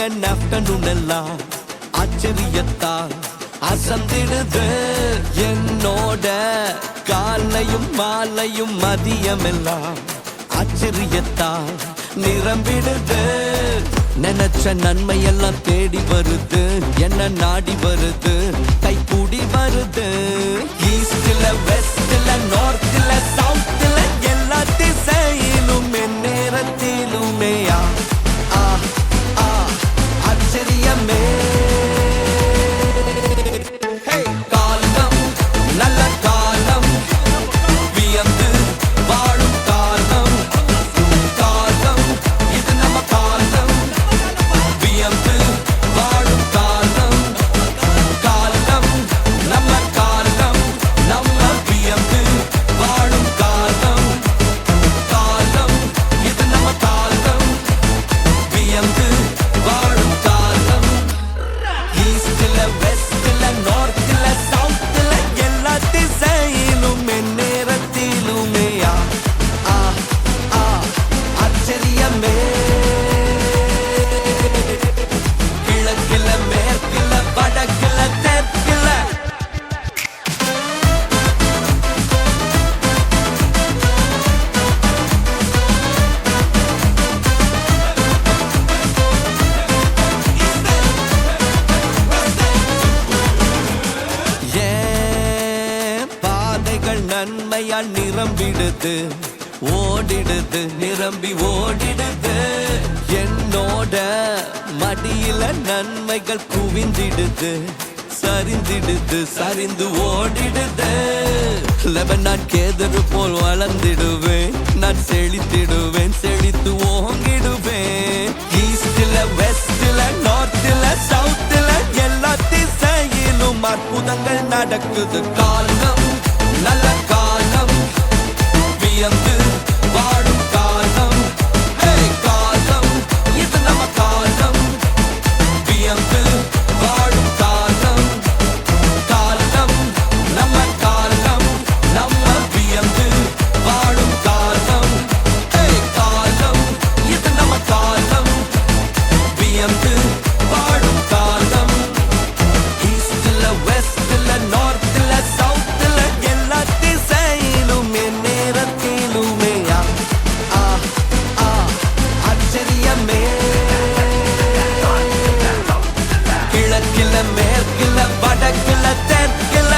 and afternoon எல்லாம் ஆச்சரியத்தால் அசந்திடுது என்னோட காலையும் மாலையும் மதியம் எல்லாம் ஆச்சரியத்தால் நிரம்பிடுது நினைச்ச நன்மை எல்லாம் தேடி வருது என்ன நாடி வருது கை கூடி வருது ஈஸ்ட்ல வெஸ்ட்ல நார்த்ல சவுத்ல எல்லா திசையிலும் நேரத்திலுமே ஆச்சரியமே காலம் நல்ல காலம் வியந்து வாழும் காலம் காலம் இது நம்ம காலம் வியந்து வாழும் காலம் காலம் நம்ம காலம் நம்ம வியந்து வாழும் காலம் காலம் இது நம்ம காலம் வியந்து வாழும் காலம் ஈஸ்ட்ல வெஸ்ட்ல நார்த்ல சவுத்ல எல்லா திசையிலும் நேரத்திலுமே ஆச்சரியமே கிழக்கில மேற்கில வடக்கில தெற்கில பாதைகள் நன்மையால் நிரம்பிடுது ஓடிடுது நிரம்பி ஓடிடுது என்னோட மடியில நன்மைகள் குவிந்திடுது சரிந்திடுது சரிந்து ஓடிடுது லெபனான் கேதரு போல் வளர்ந்திடுவேன் நான் செழித்திடுவேன் செழித்து ஓங்கிடுவேன் ஈஸ்ட்ல வெஸ்ட்ல நார்த்ல சவுத்ல எல்லா திசையிலும் அற்புதங்கள் நடக்குது காலம் நல்ல காலம் வியந்து வாழும் காலம் காலம் இது நம்ம காலம் வியந்து வாழும் காலம் காலம் நம்ம காலம் நம்ம வியந்து வாழும் காலம் காலம் இது நம்ம காலம் வியந்து வாழும் காலம் ஈஸ்ட்ல வெஸ்ட்ல நார்த்ல சவுத்ல எல்லா திசையிலும் நேரத்திலுமே ஆச்சரியமே கிழக்கில மேற்கில வடக்கில தெற்கில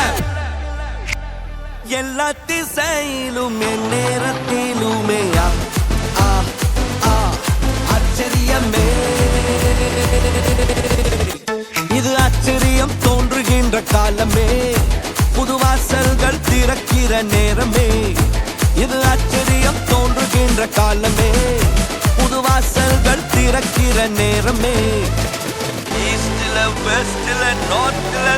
எல்லா திசையிலும் நேரத்திலுமே ஆச்சரியமே இது ஆச்சரியம் தோன்றுகின்ற காலமே புது வாசல்கள் திறக்கிற நேரமே இது ஆச்சரியம் தோன்றுகின்ற காலமே புது வாசல்கள் திறக்கிற நேரமே ஈஸ்ட்ல வெஸ்ட்ல நார்த்ல